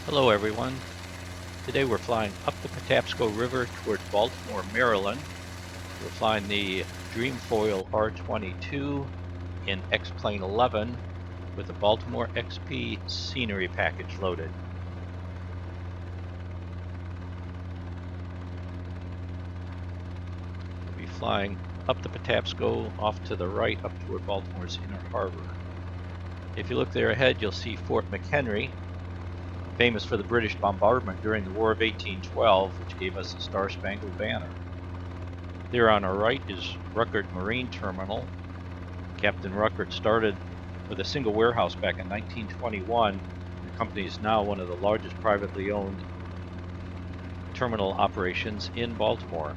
Hello everyone. Today we're flying up the Patapsco River towards Baltimore, Maryland. We're flying the Dreamfoil R22 in X-Plane 11 with a BaltimoreXP scenery package loaded. We'll be flying up the Patapsco off to the right up toward Baltimore's Inner Harbor. If you look there ahead, you'll see Fort Mchenry, famous for the British bombardment during the War of 1812, which gave us the Star-Spangled Banner. There on our right is Ruckert Marine Terminal. Captain Ruckert started with a single warehouse back in 1921. The company is now one of the largest privately owned terminal operations in Baltimore.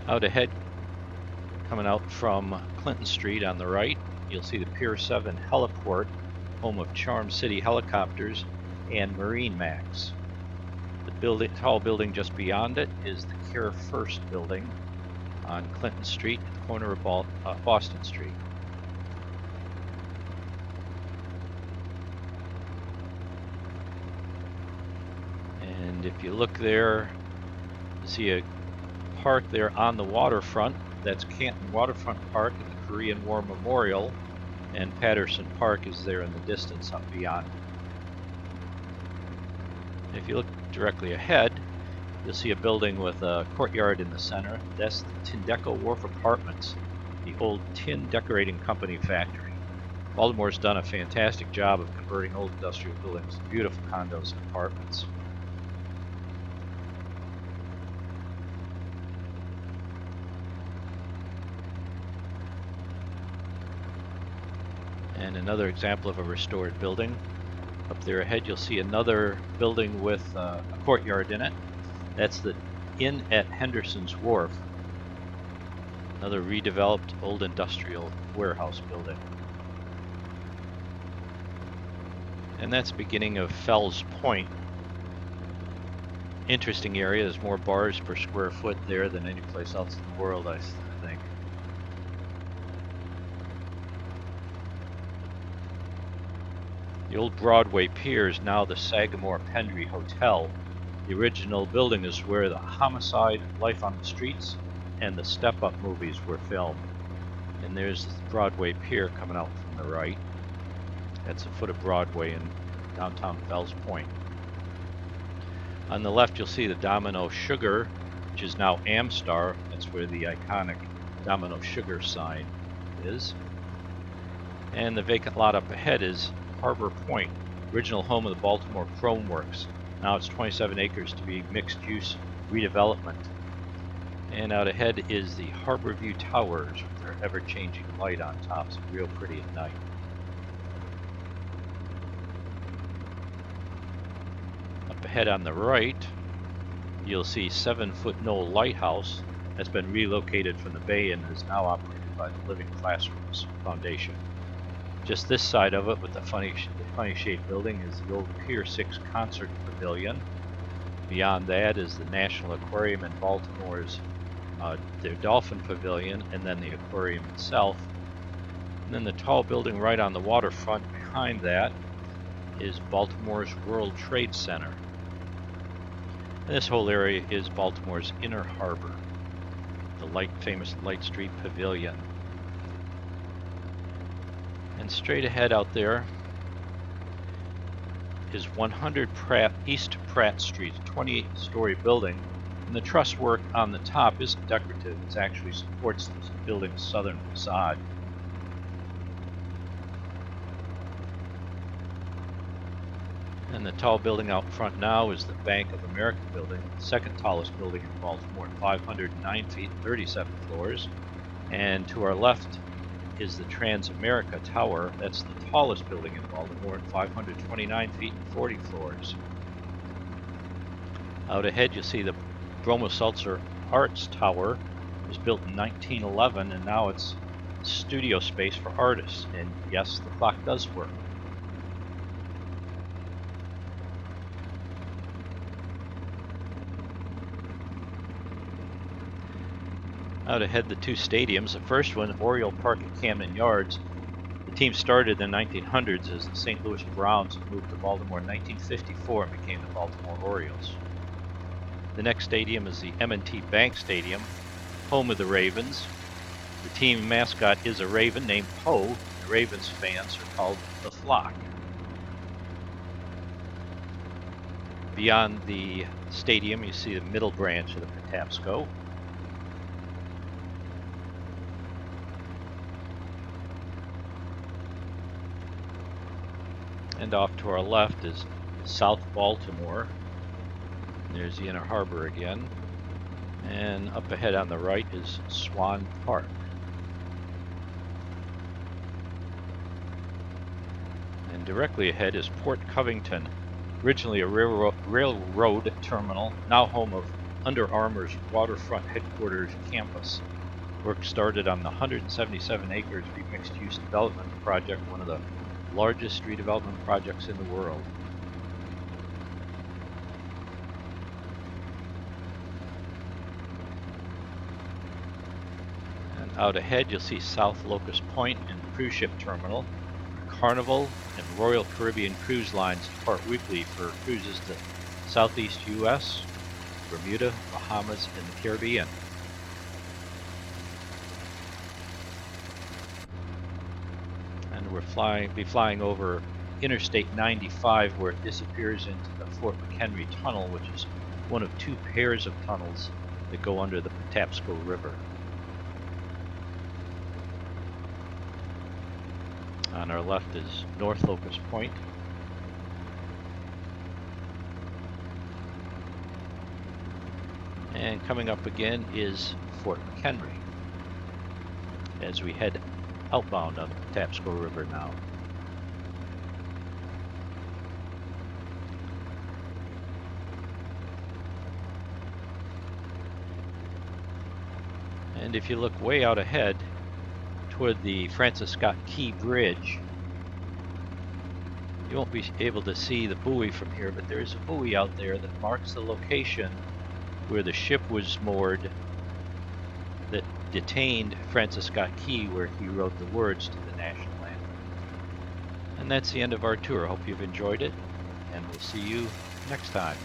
Out ahead, coming out from Clinton Street on the right, you'll see the Pier 7 Heliport, home of Charm City Helicopters and Marine Max. The tall building just beyond it is the Care First building on Clinton Street at the corner of Boston Street. And if you look there, you see a park there on the waterfront. That's Canton Waterfront Park at the Korean War Memorial, and Patterson Park is there in the distance up beyond. If you look directly ahead, you'll see a building with a courtyard in the center. That's the Tindeco Wharf Apartments, the old tin decorating company factory. Baltimore's done a fantastic job of converting old industrial buildings to beautiful condos and apartments. And another example of a restored building. Up there ahead you'll see another building with a courtyard in it. That's the Inn at Henderson's Wharf. Another redeveloped old industrial warehouse building. And that's the beginning of Fells Point. Interesting area. There's more bars per square foot there than any place else in the world, I think. The old Broadway Pier is now the Sagamore Pendry Hotel. The original building is where the Homicide, Life on the Streets, and the Step Up movies were filmed. And there's the Broadway Pier coming out from the right. That's the foot of Broadway in downtown Fells Point. On the left you'll see the Domino Sugar, which is now Amstar. That's where the iconic Domino Sugar sign is. And the vacant lot up ahead is Harbor Point, original home of the Baltimore Chrome Works. Now it's 27 acres to be mixed-use redevelopment. And out ahead is the Harbor View Towers with their ever-changing light on top. It's real pretty at night. Up ahead on the right, you'll see 7-foot Knoll Lighthouse that's been relocated from the bay and is now operated by the Living Classrooms Foundation. Just this side of it, with the funny shaped building, is the old Pier 6 Concert Pavilion. Beyond that is the National Aquarium in Baltimore's their Dolphin Pavilion, and then the aquarium itself. And then the tall building right on the waterfront behind that is Baltimore's World Trade Center. And this whole area is Baltimore's Inner Harbor, the famous Light Street Pavilion. And straight ahead out there is 100 East Pratt Street, a 28-story building. And the truss work on the top isn't decorative, it actually supports the building's southern facade. And the tall building out front now is the Bank of America building, the second tallest building in Baltimore, 509 feet, 37 floors. And to our left is the Transamerica Tower. That's the tallest building in Baltimore at 529 feet and 40 floors. Out ahead you'll see the Bromo-Seltzer Arts Tower. It was built in 1911 and now it's studio space for artists. And yes, the clock does work. Out ahead, the two stadiums. The first one, Oriole Park at Camden Yards, The team started in the 1900s as the St. Louis Browns and moved to Baltimore in 1954 and became the Baltimore Orioles. The next stadium is the M&T Bank Stadium, home of the Ravens. The team mascot is a raven named Poe. The Ravens fans are called the Flock. Beyond the stadium, you see the middle branch of the Patapsco. And off to our left is South Baltimore. There's the Inner Harbor again. And up ahead on the right is Swan Park. And directly ahead is Port Covington, originally a railroad terminal, now home of Under Armour's waterfront headquarters campus. Work started on the 177 acres mixed-use development project, one of the largest redevelopment projects in the world. And out ahead you'll see South Locust Point and Cruise Ship Terminal. Carnival and Royal Caribbean Cruise Lines depart weekly for cruises to Southeast U.S., Bermuda, Bahamas, and the Caribbean. And we're flying over Interstate 95, where it disappears into the Fort Mchenry Tunnel, which is one of two pairs of tunnels that go under the Patapsco River. On our left is North Locust Point. And coming up again is Fort McHenry as we head outbound on the Patapsco River now. And if you look way out ahead toward the Francis Scott Key Bridge, you won't be able to see the buoy from here, but there is a buoy out there that marks the location where the ship was moored that detained Francis Scott Key, where he wrote the words to the national anthem. And that's the end of our tour. I hope you've enjoyed it, and we'll see you next time.